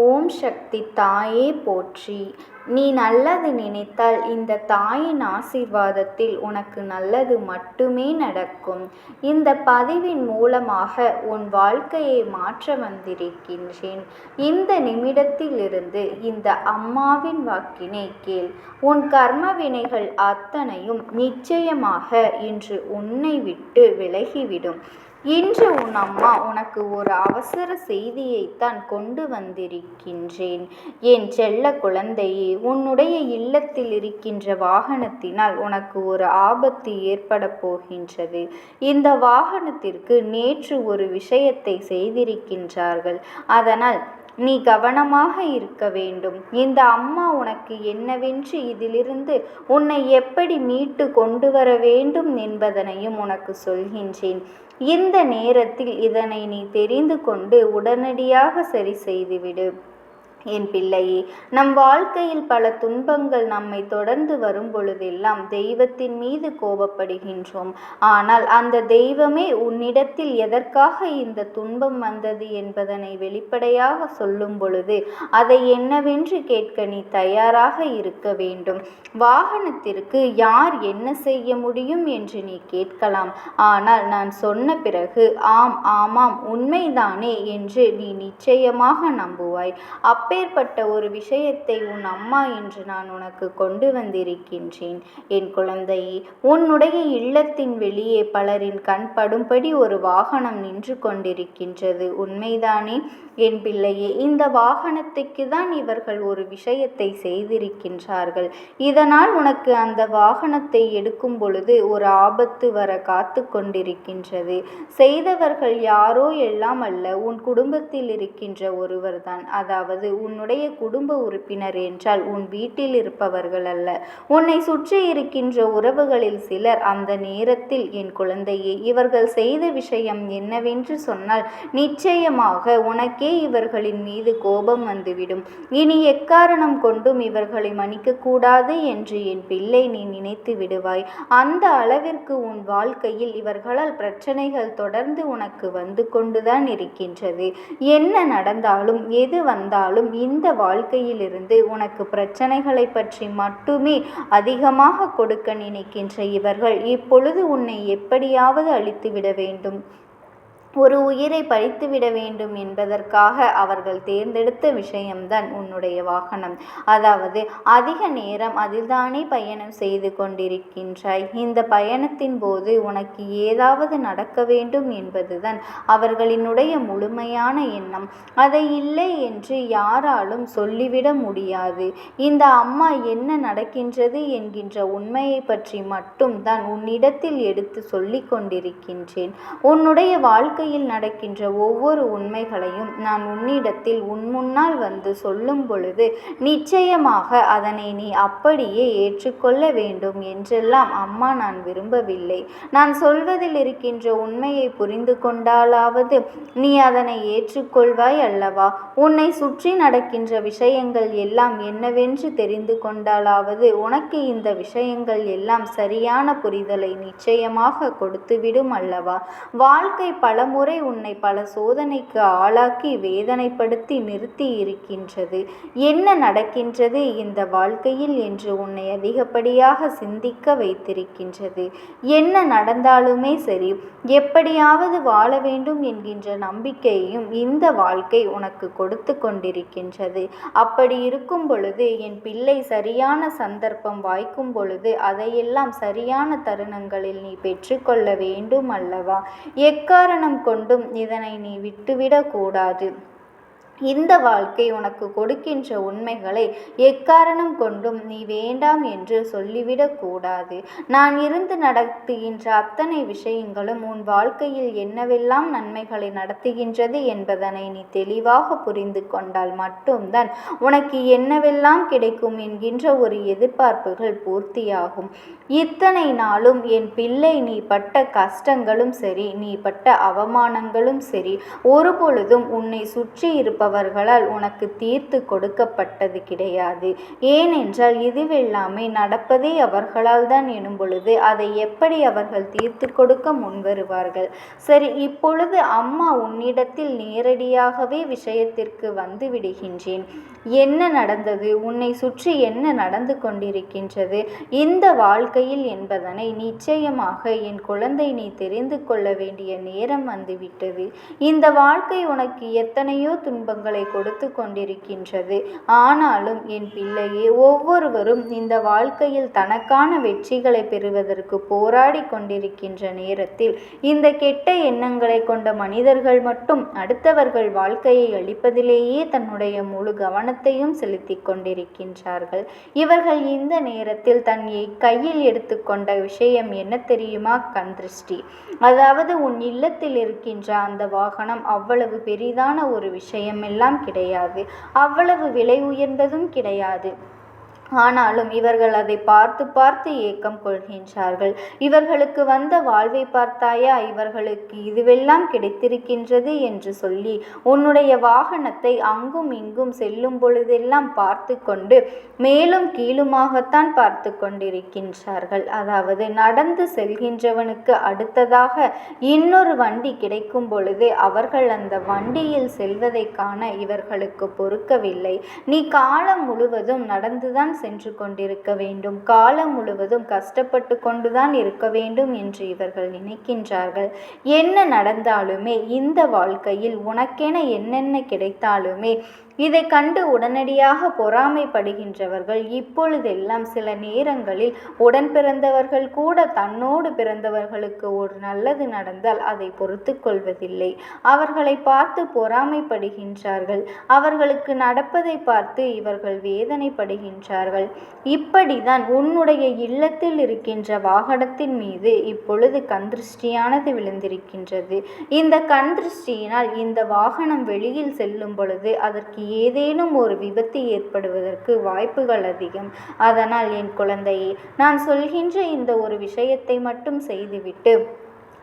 ஓம் சக்தி தாயே போற்றி. நீ நல்லது நினைத்தால் இந்த தாயின் ஆசீர்வாதத்தில் உனக்கு நல்லது மட்டுமே நடக்கும். இந்த பதிவின் மூலமாக உன் வாழ்க்கையை மாற்ற வந்திருக்கின்றேன். இந்த நிமிடத்திலிருந்து இந்த அம்மாவின் வாக்கினை கேள். உன் கர்ம வினைகள் அத்தனையும் நிச்சயமாக இன்று உன்னை விட்டு விலகிவிடும். இன்று உன் அம்மா உனக்கு ஒரு அவசர செய்தியைத்தான் கொண்டு வந்திருக்கின்றேன். என் செல்ல குழந்தையே, உன்னுடைய இல்லத்தில் இருக்கின்ற வாகனத்தினால் உனக்கு ஒரு ஆபத்து ஏற்பட போகின்றது. இந்த வாகனத்திற்கு நேற்று ஒரு விஷயத்தை செய்திருக்கின்றார்கள். அதனால் நீ கவனமாக இருக்க வேண்டும். இந்த அம்மா உனக்கு என்னவென்று, இதிலிருந்து உன்னை எப்படி மீட்டு கொண்டு வர வேண்டும் என்பதனையும் உனக்கு சொல்கின்றேன். இந்த நேரத்தில் இதனை நீ தெரிந்து கொண்டு உடனடியாக சரி செய்துவிடு. என் பிள்ளையே, நம் வாழ்க்கையில் பல துன்பங்கள் நம்மை தொடர்ந்து வரும் பொழுதெல்லாம் தெய்வத்தின் மீது கோபப்படுகின்றோம். ஆனால் அந்த தெய்வமே உன்னிடத்தில் எதற்காக இந்த துன்பம் வந்தது என்பதனை வெளிப்படையாக சொல்லும் பொழுது அதை என்னவென்று கேட்க நீ தயாராக இருக்க வேண்டும். வாகனத்திற்கு யார் என்ன செய்ய முடியும் என்று நீ கேட்கலாம். ஆனால் நான் சொன்ன பிறகு ஆமாம் உண்மைதானே என்று நீ நிச்சயமாக நம்புவாய். அப்பேற்பட்ட ஒரு விஷயத்தை உன் அம்மா என்று நான் உனக்கு கொண்டு வந்திருக்கின்றேன். என் குழந்தையே, உன்னுடைய இல்லத்தின் வெளியே பலரின் கண் படும்படி ஒரு வாகனம் நின்று கொண்டிருக்கின்றது. உண்மைதானே என் பிள்ளையே? இந்த வாகனத்துக்கு தான் இவர்கள் ஒரு விஷயத்தை செய்திருக்கின்றார்கள். இதனால் உனக்கு அந்த வாகனத்தை எடுக்கும் பொழுது ஒரு ஆபத்து வர காத்து கொண்டிருக்கின்றது. செய்தவர்கள் யாரோ எல்லாம் அல்ல, உன் குடும்பத்தில் இருக்கின்ற ஒருவர்தான். அதாவது உன்னுடைய குடும்ப உறுப்பினர் என்றால் உன் வீட்டில் இருப்பவர்கள் அல்ல, உன்னை சுற்றி இருக்கின்ற உறவுகளில் சிலர். அந்த நேரத்தில் என் குழந்தையே, இவர்கள் செய்த விஷயம் என்னவென்று சொன்னால் நிச்சயமாக உனக்கே இவர்களின் மீது கோபம் வந்துவிடும். இனி எக்காரணம் கொண்டும் இவர்களை மன்னிக்கக்கூடாது என்று என் பிள்ளை நீ நினைத்து விடுவாய். அந்த அளவிற்கு உன் வாழ்க்கையில் இவர்களால் பிரச்சனைகள் தொடர்ந்து உனக்கு வந்து கொண்டுதான் இருக்கின்றது. என்ன நடந்தாலும் எது வந்தாலும் இந்த வாழ்க்கையிலிருந்து உனக்கு பிரச்சனைகளை பற்றி மட்டுமே அதிகமாக கொடுக்க நினைக்கின்ற இவர்கள் இப்பொழுது உன்னை எப்படியாவது அழித்துவிட வேண்டும், ஒரு உயிரை பறித்துவிட வேண்டும் என்பதற்காக அவர்கள் தேர்ந்தெடுத்த விஷயம்தான் உன்னுடைய வாகனம். அதாவது அதிக நேரம் அதில்தானே பயணம் செய்து கொண்டிருக்கின்றாய். இந்த பயணத்தின் போது உனக்கு ஏதாவது நடக்க வேண்டும் என்பதுதான் அவர்களினுடைய முழுமையான எண்ணம். அதை இல்லை என்று யாராலும் சொல்லிவிட முடியாது. இந்த அம்மா என்ன நடக்கின்றது என்கின்ற உண்மையை பற்றி மட்டும் தான் உன்னிடத்தில் எடுத்து சொல்லி கொண்டிருக்கின்றேன். உன்னுடைய வாழ்க்கை நடக்கின்ற ஒவ்வொரு உண்மைகளையும் நான் உன்னிடத்தில் உன் முன்னால் வந்து சொல்லும் பொழுது நிச்சயமாக அதனை நீ அப்படியே ஏற்றுக்கொள்ள வேண்டும் என்றெல்லாம் அம்மா நான் விரும்பவில்லை. நான் சொல்வதில் இருக்கின்ற உண்மையை புரிந்து கொண்டாலாவது நீ அதனை ஏற்றுக்கொள்வாய் அல்லவா? உன்னை சுற்றி நடக்கின்ற விஷயங்கள் எல்லாம் என்னவென்று தெரிந்து கொண்டாலாவது உனக்கு இந்த விஷயங்கள் எல்லாம் சரியான புரிதலை நிச்சயமாக கொடுத்துவிடும் அல்லவா? வாழ்க்கை பல முறை உன்னை பல சோதனைக்கு ஆளாக்கி வேதனைப்படுத்தி நிறுத்தி இருக்கின்றது. என்ன நடக்கின்றது இந்த வாழ்க்கையில் என்று உன்னை அதிகப்படியாக சிந்திக்க வைத்திருக்கின்றது. என்ன நடந்தாலுமே சரி, எப்படியாவது வாழ வேண்டும் என்கின்ற நம்பிக்கையையும் இந்த வாழ்க்கை உனக்கு கொடுத்து கொண்டிருக்கின்றது. அப்படி இருக்கும் பொழுது என் பிள்ளை, சரியான சந்தர்ப்பம் வாய்க்கும் பொழுது அதையெல்லாம் சரியான தருணங்களில் நீ பெற்றுக்கொள்ள வேண்டும் அல்லவா? எக்காரணம் கொண்டும் இதனை நீ விட்டுவிடக் கூடாது. இந்த வாழ்க்கை உனக்கு கொடுக்கின்ற உண்மைகளை எக்காரணம் கொண்டும் நீ வேண்டாம் என்று சொல்லிவிடக் கூடாது. நான் இருந்து நடத்துகின்ற அத்தனை விஷயங்களும் உன் வாழ்க்கையில் என்னவெல்லாம் நன்மைகளை நடத்துகின்றது என்பதனை நீ தெளிவாக புரிந்து கொண்டால் மட்டும்தான் உனக்கு என்னவெல்லாம் கிடைக்கும் என்கின்ற ஒரு எதிர்பார்ப்புகள் பூர்த்தியாகும். இத்தனை நாளும் என் பிள்ளை, நீ பட்ட கஷ்டங்களும் சரி, நீ பட்ட அவமானங்களும் சரி, ஒருபொழுதும் உன்னை சுற்றி இருப்ப இருப்பவர்களால் உனக்கு தீர்த்து கொடுக்கப்பட்டது கிடையாது. ஏனென்றால் இதுவெல்லாமே நடப்பதே அவர்களால் தான் எனும் பொழுது அதை எப்படி அவர்கள் தீர்த்து கொடுக்க முன்வருவார்கள்? சரி, இப்பொழுது அம்மா உன்னிடத்தில் நேரடியாகவே விஷயத்திற்கு வந்து விடுகின்றேன். என்ன நடந்தது? உன்னை சுற்றி என்ன நடந்து கொண்டிருக்கின்றது இந்த வாழ்க்கையில் என்பதனை நிச்சயமாக என் குழந்தை நீ தெரிந்து கொள்ள வேண்டிய நேரம் வந்துவிட்டது. இந்த வாழ்க்கை உனக்கு எத்தனையோ துன்பங்களை கொடுத்து கொண்டிருக்கின்றது. ஆனாலும் என் பிள்ளையே, ஒவ்வொருவரும் இந்த வாழ்க்கையில் தனக்கான வெற்றிகளை பெறுவதற்கு போராடி கொண்டிருக்கின்ற நேரத்தில் இந்த கெட்ட எண்ணங்களை கொண்ட மனிதர்கள் மட்டும் அடுத்தவர்கள் வாழ்க்கையை அழிப்பதிலேயே தன்னுடைய முழு கவனத்தையும் செலுத்தி கொண்டிருக்கின்றார்கள். இவர்கள் இந்த நேரத்தில் தன்னை கையில் எடுத்துக்கொண்ட விஷயம் என்ன தெரியுமா? கண் திருஷ்டி. அதாவது உன் இல்லத்தில் இருக்கின்ற அந்த வாகனம் அவ்வளவு பெரிதான ஒரு விஷயம் எல்லாம் கிடையாது, அவ்வளவு விலை உயர்ந்ததும் கிடையாது. ஆனாலும் இவர்கள் அதை பார்த்து பார்த்து ஏக்கம் கொள்கின்றார்கள். இவர்களுக்கு வந்த வாழ்வை பார்த்தாயா, இவர்களுக்கு இதுவெல்லாம் கிடைத்திருக்கின்றது என்று சொல்லி உன்னுடைய வாகனத்தை அங்கும் இங்கும் செல்லும் பொழுதெல்லாம் பார்த்து கொண்டு மேலும் கீழுமாகத்தான் பார்த்து கொண்டிருக்கின்றார்கள். அதாவது நடந்து செல்கின்றவனுக்கு அடுத்ததாக இன்னொரு வண்டி கிடைக்கும் பொழுது அவர்கள் அந்த வண்டியில் செல்வதை காண இவர்களுக்கு பொறுக்கவில்லை. நீ காலம் முழுவதும் நடந்துதான் சென்று கொண்டிருக்க வேண்டும், காலம் முழுவதும் கஷ்டப்பட்டு கொண்டுதான் இருக்க வேண்டும் என்று இவர்கள் நினைக்கின்றார்கள். என்ன நடந்தாலுமே இந்த வாழ்க்கையில் உனக்கென என்னென்ன கிடைத்தாலுமே இதை கண்டு உடனடியாக பொறாமைப்படுகின்றவர்கள் இப்பொழுதெல்லாம் சில நேரங்களில் உடன் பிறந்தவர்கள் கூட தன்னோடு பிறந்தவர்களுக்கு ஒரு நல்லது நடந்தால் அதை பொறுத்து கொள்வதில்லை. அவர்களை பார்த்து பொறாமைப்படுகின்றார்கள். அவர்களுக்கு நடப்பதை பார்த்து இவர்கள் வேதனைப்படுகின்றார்கள். இப்படிதான் உன்னுடைய இல்லத்தில் இருக்கின்ற வாகனத்தின் மீது இப்பொழுது கண் திருஷ்டியானது விழுந்திருக்கின்றது. இந்த கண் திருஷ்டியினால் இந்த வாகனம் வெளியில் செல்லும் பொழுது அதற்கு ஏதேனும் ஒரு விபத்து ஏற்படுவதற்கு வாய்ப்புகள் அதிகம். அதனால் என் குழந்தையே, நான் சொல்கின்ற இந்த ஒரு விஷயத்தை மட்டும் செய்துவிட்டு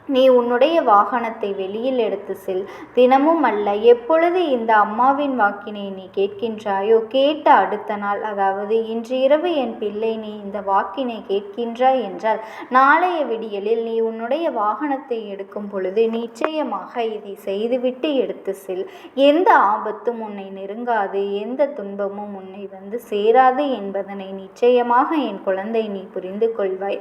நீ உன்னுடைய வாகனத்தை வெளியில் எடுத்து செல். தினமும் அல்ல, எப்பொழுது இந்த அம்மாவின் வாக்கினை நீ கேட்கின்றாயோ கேட்ட அடுத்த நாள், அதாவது இன்று இரவு என் பிள்ளை நீ இந்த வாக்கினை கேட்கின்றாய் என்றால் நாளைய விடியலில் நீ உன்னுடைய வாகனத்தை எடுக்கும் பொழுது நிச்சயமாக இதை செய்துவிட்டு எடுத்து செல். எந்த ஆபத்தும் உன்னை நெருங்காது, எந்த துன்பமும் உன்னை வந்து சேராது என்பதனை நிச்சயமாக என் குழந்தை நீ புரிந்து கொள்வாய்.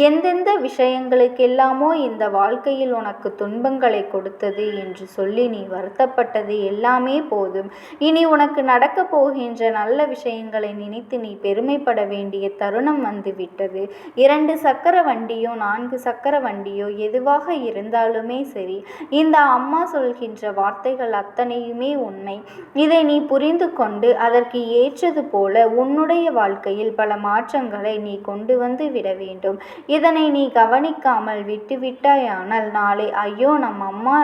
எந்தெந்த விஷயங்களுக்கெல்லாமோ இந்த வாழ்க்கையில் உனக்கு துன்பங்களை கொடுத்தது என்று சொல்லி நீ வருத்தப்பட்டது எல்லாமே போதும். இனி உனக்கு நடக்கப் போகின்ற நல்ல விஷயங்களை நினைத்து நீ பெருமைப்பட வேண்டிய தருணம் வந்துவிட்டது. 2 சக்கர வண்டியோ 4 சக்கர வண்டியோ எதுவாக இருந்தாலுமே சரி, இந்த அம்மா சொல்கின்ற வார்த்தைகள் அத்தனையுமே உண்மை. இதை நீ புரிந்து கொண்டு அதற்கு ஏற்றது போல உன்னுடைய வாழ்க்கையில் பல மாற்றங்களை நீ கொண்டு வந்து விட வேண்டும். இதனை நீ கவனிக்காமல் விட்டுவிட்டாய் ஆனால் நாளை ஐயோ நம் அம்மா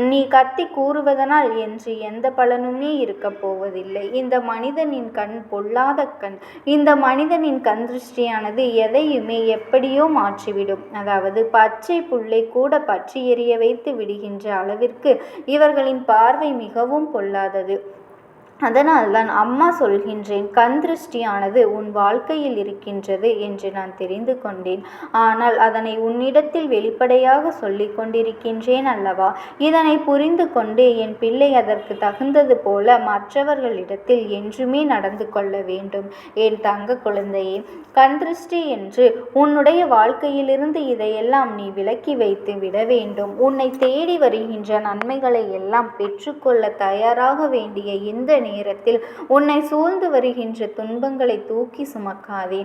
நீ கத்தி கூறுவதனால் என்று எந்த பலனுமே இருக்க போவதில்லை. இந்த மனிதனின் கண் பொல்லாத கண். இந்த மனிதனின் கண் திருஷ்டியானது எதையுமே எப்படியோ மாற்றிவிடும். அதாவது பச்சை புல்லை கூட பற்றி எரிய வைத்து விடுகின்ற அளவிற்கு இவர்களின் பார்வை மிகவும் பொல்லாதது. அதனால்தான் அம்மா சொல்கின்றேன், கண் திருஷ்டியானது உன் வாழ்க்கையில் இருக்கின்றது என்று நான் தெரிந்து கொண்டேன். ஆனால் அதனை உன்னிடத்தில் வெளிப்படையாக சொல்லிக் கொண்டிருக்கின்றேன் அல்லவா? இதனை புரிந்து கொண்டு என் பிள்ளை அதற்கு தகுந்தது போல மற்றவர்களிடத்தில் என்றுமே நடந்து கொள்ள வேண்டும். என் தங்க குழந்தையே, கண் திருஷ்டி என்று உன்னுடைய வாழ்க்கையிலிருந்து இதையெல்லாம் நீ விலக்கி வைத்து விட வேண்டும். உன்னை தேடி வருகின்ற நன்மைகளை எல்லாம் பெற்றுக்கொள்ள தயாராக வேண்டிய இந்த நேரத்தில் உன்னை சூழ்ந்து வருகின்ற துன்பங்களை தூக்கி சுமக்காதே.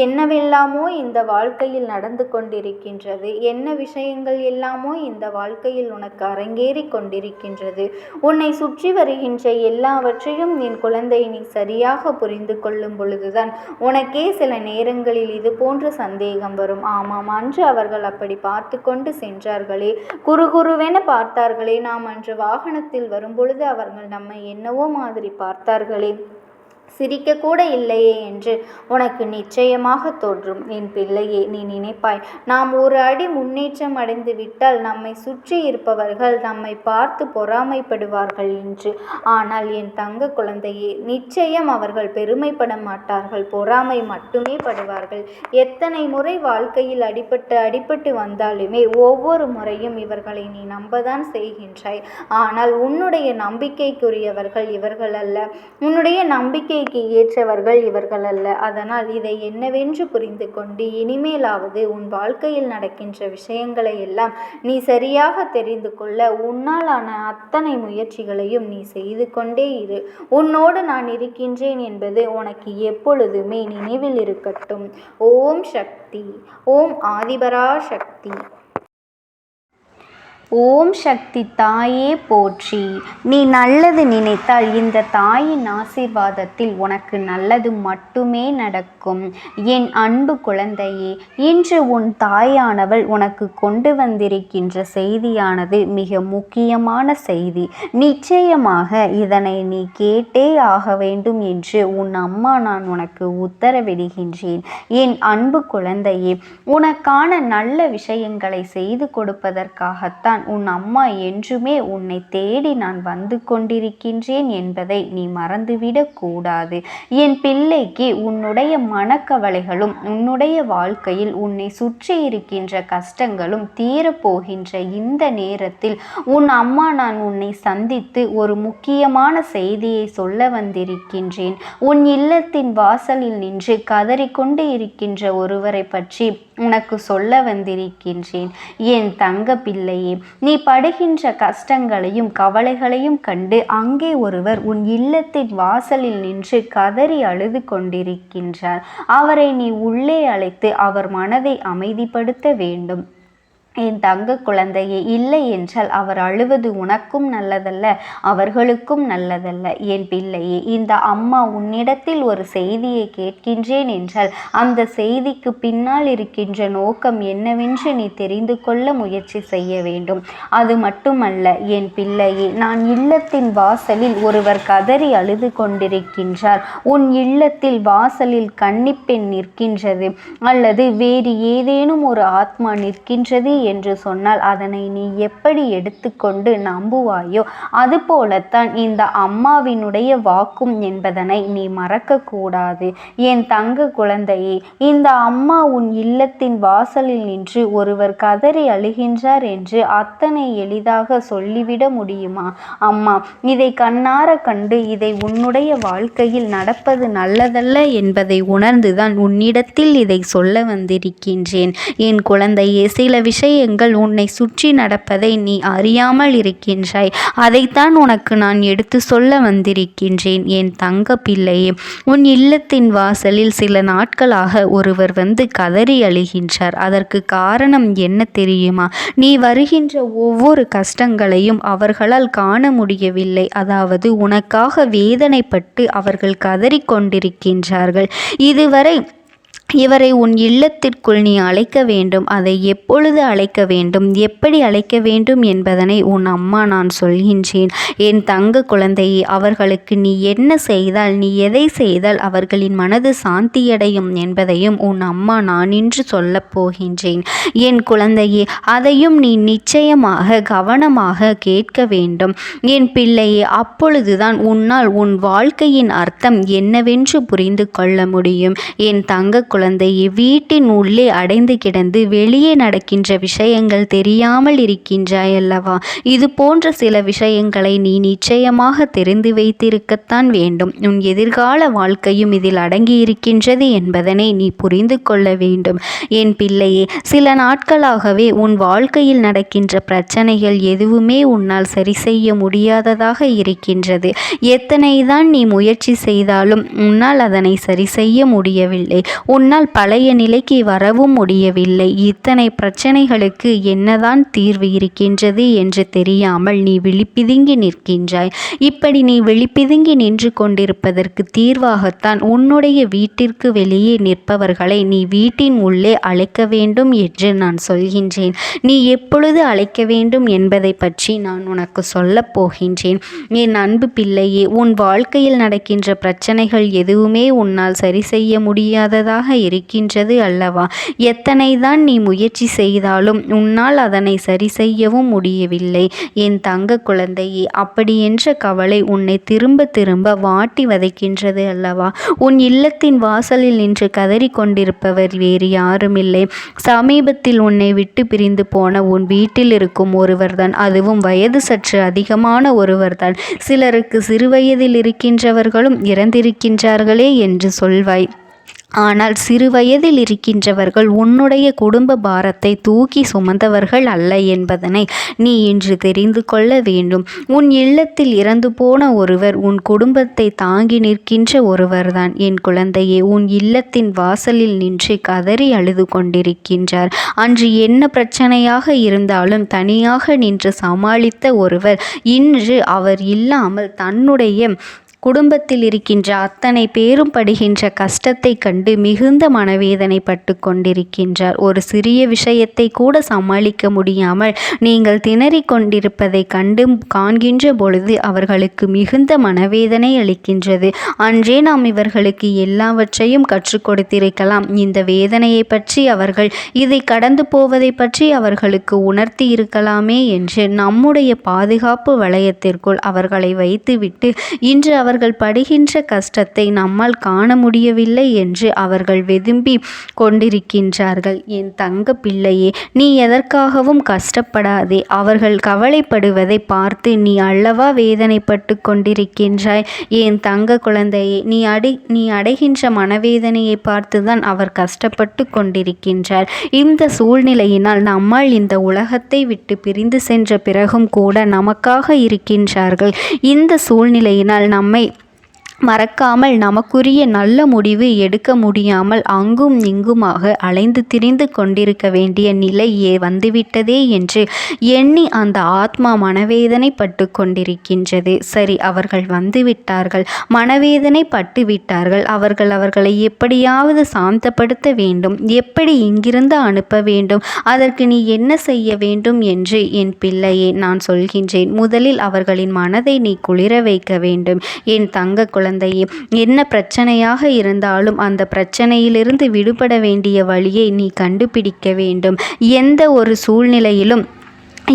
என்னவெல்லாமோ இந்த வாழ்க்கையில் நடந்து கொண்டிருக்கின்றது, என்ன விஷயங்கள் எல்லாமோ இந்த வாழ்க்கையில் உனக்கு அரங்கேறி கொண்டிருக்கின்றது. உன்னை சுற்றி வருகின்ற எல்லாவற்றையும் என் குழந்தை நீ சரியாக புரிந்து கொள்ளும் பொழுதுதான் உனக்கே சில நேரங்களில் இது போன்ற சந்தேகம் வரும். ஆமாம், அன்று அவர்கள் அப்படி பார்த்து கொண்டு சென்றார்களே, குறுகுருவென பார்த்தார்களே, நாம் அன்று வாகனத்தில் வரும்பொழுது அவர்கள் நம்மை என்னவோ மாதிரி பார்த்தார்களே, சிரிக்கக்கூட இல்லையே என்று உனக்கு நிச்சயமாக தோன்றும். என் பிள்ளையே, நீ நினைப்பாய், நாம் ஒரு அடி முன்னேற்றம் அடைந்து விட்டால் நம்மை சுற்றி இருப்பவர்கள் நம்மை பார்த்து பொறாமைப்படுவார்கள் என்று. ஆனால் என் தங்க குழந்தையே, நிச்சயம் அவர்கள் பெருமைப்பட மாட்டார்கள், பொறாமை மட்டுமே படுவார்கள். எத்தனை முறை வாழ்க்கையில் அடிபட்டு வந்தாலுமே ஒவ்வொரு முறையும் இவர்களை நீ நம்பதான் செய்கின்றாய். ஆனால் உன்னுடைய நம்பிக்கைக்குரியவர்கள் இவர்கள் அல்ல, உன்னுடைய நம்பிக்கை ஏற்றவர்கள் இவர்கள் அல்ல. அதனால் இதை என்னவென்று புரிந்து கொண்டு இனிமேலாவது உன் வாழ்க்கையில் நடக்கின்ற விஷயங்களை எல்லாம் நீ சரியாக தெரிந்து கொள்ள உன்னாலான அத்தனை முயற்சிகளையும் நீ செய்து கொண்டே இரு. உன்னோடு நான் இருக்கின்றேன் என்பது உனக்கு எப்பொழுதுமே நினைவில் இருக்கட்டும். ஓம் சக்தி. ஓம் ஆதிபரா சக்தி. ஓம் சக்தி தாயே போற்றி. நீ நல்லது நினைத்தால் இந்த தாயின் ஆசீர்வாதத்தில் உனக்கு நல்லது மட்டுமே நடக்கும். என் அன்பு குழந்தையே, இன்று உன் தாயானவள் உனக்கு கொண்டு வந்திருக்கின்ற செய்தியானது மிக முக்கியமான செய்தி. நிச்சயமாக இதனை நீ கேட்டே ஆக வேண்டும் என்று உன் அம்மா நான் உனக்கு உத்தரவிடுகின்றேன். என் அன்பு குழந்தையே, உனக்கான நல்ல விஷயங்களை செய்து கொடுப்பதற்காகத்தான் உன் அம்மா என்றுமே உன்னை தேடி நான் வந்து கொண்டிருக்கின்றேன் என்பதை நீ மறந்துவிடக் கூடாது. என் பிள்ளைக்கு உன்னுடைய மனக்கவலைகளும் உன்னுடைய வாழ்க்கையில் உன்னை சுற்றி இருக்கின்ற கஷ்டங்களும் தீரப்போகின்ற இந்த நேரத்தில் உன் அம்மா நான் உன்னை சந்தித்து ஒரு முக்கியமான செய்தியை சொல்ல வந்திருக்கின்றேன். உன் இல்லத்தின் வாசலில் நின்று கதறிக்கொண்டு இருக்கின்ற ஒருவரை பற்றி உனக்கு சொல்ல வந்திருக்கின்றேன். என் தங்க பிள்ளையே, நீ படுகின்ற கஷ்டங்களையும் கவலைகளையும் கண்டு அங்கே ஒருவர் உன் இல்லத்தின் வாசலில் நின்று கதறி அழுது கொண்டிருக்கின்றார். அவரை நீ உள்ளே அழைத்து அவர் மனதை அமைதிப்படுத்த வேண்டும். என் தங்க குழந்தையே, இல்லை என்றால் அவர் அழுவது உனக்கும் நல்லதல்ல, அவர்களுக்கும் நல்லதல்ல. என் பிள்ளையே, இந்த அம்மா உன்னிடத்தில் ஒரு செய்தியை கேட்கின்றேன் என்றால் அந்த செய்திக்கு பின்னால் இருக்கின்ற நோக்கம் என்னவென்று நீ தெரிந்து கொள்ள முயற்சி செய்ய வேண்டும். அது மட்டுமல்ல என் பிள்ளையே, நான் இல்லத்தின் வாசலில் ஒருவர் கதறி அழுது கொண்டிருக்கின்றார். உன் இல்லத்தில் வாசலில் கன்னிப்பெண் நிற்கின்றது அல்லது வேறு ஏதேனும் ஒரு ஆத்மா நிற்கின்றது என்று சொன்னால் அதனை நீ எப்படி எடுத்துக்கொண்டு நம்புவாயோ அதுபோலத்தான் இந்த அம்மாவினுடைய வாக்கும் என்பதனை நீ மறக்கக்கூடாது. என் தங்க குழந்தையே, இந்த அம்மா உன் இல்லத்தின் வாசலில் நின்று ஒருவர் கதறி அழுகின்றார் என்று அத்தனை எளிதாக சொல்லிவிட முடியுமா? அம்மா இதை கண்ணார கண்டு இதை உன்னுடைய வாழ்க்கையில் நடப்பது நல்லதல்ல என்பதை உணர்ந்துதான் உன்னிடத்தில் இதை சொல்ல வந்திருக்கின்றேன். என் குழந்தையே, சில விஷயங்கள் உன்னை சுற்றி நடப்பதை நீ அறியாமல் இருக்கின்றாய். அதைத்தான் உனக்கு நான் எடுத்து சொல்ல வந்திருக்கின்றேன். என் தங்க பிள்ளையே, உன் இல்லத்தின் வாசலில் சில நாட்களாக ஒருவர் வந்து கதறி அழுகின்றார். அதற்கு காரணம் என்ன தெரியுமா? நீ வருகின்ற ஒவ்வொரு கஷ்டங்களையும் அவர்களால் காண முடியவில்லை. அதாவது உனக்காக வேதனைப்பட்டு அவர்கள் கதறி கொண்டிருக்கின்றார்கள். இதுவரை இவரை உன் இல்லத்திற்குள் நீ அழைக்க வேண்டும். அதை எப்பொழுது அழைக்க வேண்டும், எப்படி அழைக்க வேண்டும் என்பதனை உன் அம்மா நான் சொல்கின்றேன். என் தங்க குழந்தையே, அவர்களுக்கு நீ என்ன செய்தால், நீ எதை செய்தால் அவர்களின் மனது சாந்தியடையும் என்பதையும் உன் அம்மா நான் இன்று சொல்லப் போகின்றேன். என் குழந்தையே, அதையும் நீ நிச்சயமாக கவனமாக கேட்க வேண்டும். என் பிள்ளையே, அப்பொழுதுதான் உன்னால் உன் வாழ்க்கையின் அர்த்தம் என்னவென்று புரிந்து கொள்ள முடியும். என் தங்க குழந்தையே, வீட்டின் உள்ளே அடைந்து கிடந்து வெளியே நடக்கின்ற விஷயங்கள் தெரியாமல் இருக்கின்றாய் அல்லவா? இது போன்ற சில விஷயங்களை நீ நிச்சயமாக தெரிந்து வைத்திருக்கத்தான் வேண்டும். உன் எதிர்கால வாழ்க்கையும் இதில் அடங்கி இருக்கின்றது என்பதனை நீ புரிந்து கொள்ள வேண்டும். என் பிள்ளையே, சில நாட்களாகவே உன் வாழ்க்கையில் நடக்கின்ற பிரச்சனைகள் எதுவுமே உன்னால் சரி செய்ய முடியாததாக இருக்கின்றது. எத்தனைதான் நீ முயற்சி செய்தாலும் உன்னால் அதனை சரி செய்ய முடியவில்லை. உன் உன்னால் பழைய நிலைக்கு வரவும் முடியவில்லை. இத்தனை பிரச்சனைகளுக்கு என்னதான் தீர்வு இருக்கின்றது என்று தெரியாமல் நீ விழிப்பிதுங்கி நிற்கின்றாய். இப்படி நீ விழிப்பிதுங்கி நின்று கொண்டிருப்பதற்கு தீர்வாகத்தான் உன்னுடைய வீட்டிற்கு வெளியே நிற்பவர்களை நீ வீட்டின் உள்ளே அழைக்க வேண்டும் என்று நான் சொல்கின்றேன். நீ எப்பொழுது அழைக்க வேண்டும் என்பதை பற்றி நான் உனக்கு சொல்லப் போகின்றேன். என் அன்பு பிள்ளையே, உன் வாழ்க்கையில் நடக்கின்ற பிரச்சனைகள் எதுவுமே உன்னால் சரி செய்ய முடியாததாக இருக்கின்றது அல்லவா? எத்தனை தான் நீ முயற்சி செய்தாலும் உன்னால் அதனை சரி செய்யவும் முடியவில்லை. என் தங்க குழந்தையே, அப்படி என்ற கவலை உன்னை திரும்ப திரும்ப வாட்டி வதைக்கின்றது அல்லவா? உன் இல்லத்தின் வாசலில் நின்று கதறி கொண்டிருப்பவர் வேறு யாருமில்லை. சமீபத்தில் உன்னை விட்டு பிரிந்து போன உன் வீட்டில் இருக்கும் ஒருவர்தான். அதுவும் வயது சற்று அதிகமான ஒருவர்தான். சிலருக்கு சிறுவயதில் இருக்கின்றவர்களும் இறந்திருக்கின்றார்களே என்று சொல்வாய். ஆனால் சிறுவயதில் இருக்கின்றவர்கள் உன்னுடைய குடும்ப பாரத்தை தூக்கி சுமந்தவர்கள் அல்ல என்பதனை நீ இன்று தெரிந்து கொள்ள வேண்டும். உன் இல்லத்தில் இறந்து போன ஒருவர் உன் குடும்பத்தை தாங்கி நிற்கின்ற ஒருவர்தான். என் குழந்தையே, உன் இல்லத்தின் வாசலில் நின்று கதறி அழுது கொண்டிருக்கின்றார். அன்று என்ன பிரச்சனையாக இருந்தாலும் தனியாக நின்று சமாளித்த ஒருவர் இன்று அவர் இல்லாமல் தன்னுடைய குடும்பத்தில் இருக்கின்ற அத்தனை பேரும் படுகின்ற கஷ்டத்தை கண்டு மிகுந்த மனவேதனை பட்டு கொண்டிருக்கின்றார். ஒரு சிறிய விஷயத்தை கூட சமாளிக்க முடியாமல் நீங்கள் திணறிக் கொண்டிருப்பதை கண்டு காண்கின்ற பொழுது அவர்களுக்கு மிகுந்த மனவேதனை அளிக்கின்றது. அன்றே நாம் இவர்களுக்கு எல்லாவற்றையும் கற்றுக் கொடுத்திருக்கலாம். இந்த வேதனையை பற்றி அவர்கள் இதை கடந்து போவதை பற்றி அவர்களுக்கு உணர்த்தி இருக்கலாமே என்று நம்முடைய பாதுகாப்பு வளையத்திற்குள் அவர்களை வைத்துவிட்டு இன்று அவர்கள் படுகின்ற கஷ்டத்தை நம்மால் காண முடியவில்லை என்று அவர்கள் வெதும்பி கொண்டிருக்கின்றார்கள். என் தங்க பிள்ளையே, நீ எதற்காகவும் கஷ்டப்படாதே. அவர்கள் கவலைப்படுவதை பார்த்து நீ அல்லவா வேதனைப்பட்டு கொண்டிருக்கின்றாய். என் தங்க குழந்தையே, நீ அடைகின்ற மனவேதனையை பார்த்துதான் அவர் கஷ்டப்பட்டு கொண்டிருக்கின்றார். இந்த சூழ்நிலையினால் நம்மால் இந்த உலகத்தை விட்டு பிரிந்து சென்ற பிறகும் கூட நமக்காக இருக்கின்றார்கள். இந்த சூழ்நிலையினால் நம்மை மறக்காமல் நமக்குரிய நல்ல முடிவு எடுக்க முடியாமல் அங்கும் இங்குமாக அலைந்து திரிந்து கொண்டிருக்க வேண்டிய நிலை வந்துவிட்டதே என்று எண்ணி அந்த ஆத்மா மனவேதனை பட்டு கொண்டிருக்கின்றது. சரி, அவர்கள் வந்துவிட்டார்கள், மனவேதனை பட்டு விட்டார்கள். அவர்களை எப்படியாவது சாந்தப்படுத்த வேண்டும். எப்படி இங்கிருந்து அனுப்ப வேண்டும், அதற்கு நீ என்ன செய்ய வேண்டும் என்று என் பிள்ளையே நான் சொல்கின்றேன். முதலில் அவர்களின் மனதை நீ குளிர வைக்க வேண்டும். என் தங்க குழந்தையே, என்ன பிரச்சனையாக இருந்தாலும் அந்த பிரச்சனையிலிருந்து விடுபட வேண்டிய வழியை நீ கண்டுபிடிக்க வேண்டும். எந்த ஒரு சூழ்நிலையிலும்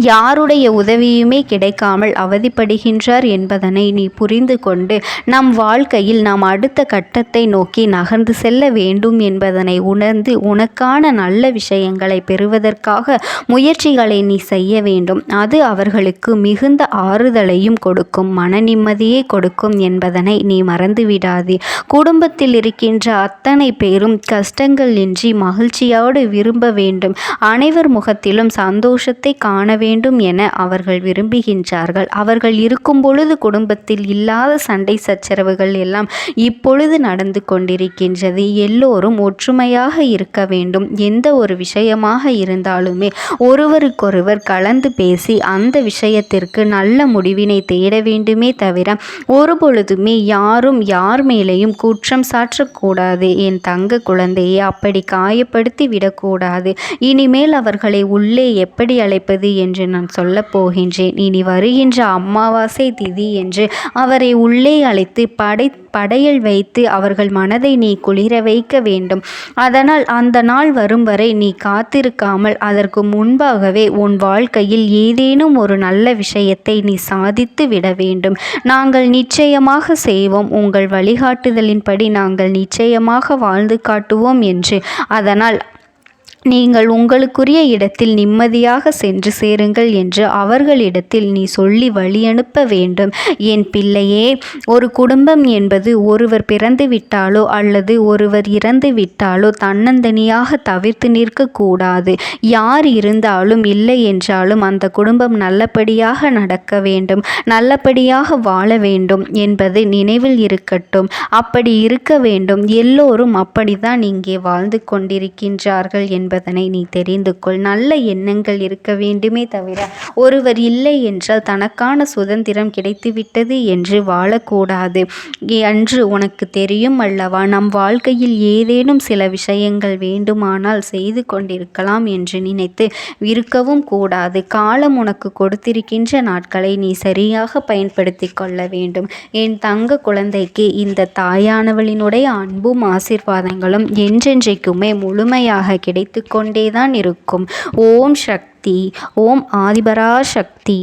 யாருடைய உதவியுமே கிடைக்காமல் அவதிப்படுகின்றார் என்பதனை நீ புரிந்து கொண்டு நம் வாழ்க்கையில் நாம் அடுத்த கட்டத்தை நோக்கி நகர்ந்து செல்ல வேண்டும் என்பதனை உணர்ந்து உனக்கான நல்ல விஷயங்களை பெறுவதற்காக முயற்சிகளை நீ செய்ய வேண்டும். அது அவர்களுக்கு மிகுந்த ஆறுதலையும் கொடுக்கும், மன நிம்மதியை கொடுக்கும் என்பதனை நீ மறந்துவிடாதே. குடும்பத்தில் இருக்கின்ற அத்தனை பேரும் கஷ்டங்கள் இன்றி மகிழ்ச்சியோடு விரும்ப வேண்டும். அனைவர் முகத்திலும் சந்தோஷத்தை காண வேண்டும் என அவர்கள் விரும்புகின்றார்கள். அவர்கள் இருக்கும் பொழுது குடும்பத்தில் இல்லாத சண்டை சச்சரவுகள் எல்லாம் இப்பொழுது நடந்து கொண்டிருக்கின்றது. எல்லோரும் ஒற்றுமையாக இருக்க வேண்டும். எந்த ஒரு விஷயமாக இருந்தாலுமே ஒருவருக்கொருவர் கலந்து பேசி அந்த விஷயத்திற்கு நல்ல முடிவினை தேட வேண்டுமே தவிர ஒருபொழுதுமே யாரும் யார் மேலேயும் குற்றம் சாற்றக்கூடாது. என் தங்க குழந்தையை அப்படி காயப்படுத்தி விடக்கூடாது. இனிமேல் அவர்களை உள்ளே எப்படி அழைப்பது என்று நான் சொல்லப் போகின்றேன். இனி வருகின்ற அமாவாசை திதி என்று அவரை உள்ளே அழைத்து படையல் வைத்து அவர்கள் மனதை நீ குளிர வைக்க வேண்டும். அதனால் அந்த நாள் வரும் வரை நீ காத்திருக்காமல் அதற்கு முன்பாகவே உன் வாழ்க்கையில் ஏதேனும் ஒரு நல்ல விஷயத்தை நீ சாதித்து விட வேண்டும். நாங்கள் நிச்சயமாக செய்வோம், உங்கள் வழிகாட்டுதலின்படி நாங்கள் நிச்சயமாக வாழ்ந்து காட்டுவோம் என்று. அதனால் நீங்கள் உங்களுக்குரிய இடத்தில் நிம்மதியாக சென்று சேருங்கள் என்று அவர்களிடத்தில் நீ சொல்லி வழியனுப்ப வேண்டும். என் பிள்ளையே, ஒரு குடும்பம் என்பது ஒருவர் பிறந்து விட்டாலோ அல்லது ஒருவர் இறந்து விட்டாலோ தன்னந்தனியாக தவிர்த்து நிற்கக்கூடாது. யார் இருந்தாலும் இல்லை என்றாலும் அந்த குடும்பம் நல்லபடியாக நடக்க வேண்டும், நல்லபடியாக வாழ வேண்டும் என்பது நினைவில் இருக்கட்டும். அப்படி இருக்க வேண்டும். எல்லோரும் அப்படித்தான் இங்கே வாழ்ந்து கொண்டிருக்கின்றார்கள் என்பதனை நீ தெரிந்து கொள். நல்ல எண்ணங்கள் இருக்க வேண்டுமே தவிர ஒருவர் இல்லை என்றால் தனக்கான சுதந்திரம் கிடைத்துவிட்டது என்று வாழக்கூடாது. அன்று உனக்கு தெரியும் அல்லவா, நம் வாழ்க்கையில் ஏதேனும் சில விஷயங்கள் வேண்டுமானால் செய்து கொண்டிருக்கலாம் என்று நினைத்து இருக்கவும் கூடாது. காலம் உனக்கு கொடுத்திருக்கின்ற நாட்களை நீ சரியாக பயன்படுத்தி கொள்ள வேண்டும். என் தங்க குழந்தைக்கு இந்த தாயானவளினுடைய அன்பும் ஆசீர்வாதங்களும் என்றென்றைக்குமே முழுமையாக கிடைத்து கொண்டேதான் இருக்கும். ஓம் சக்தி. ஓம் ஆதிபரா சக்தி.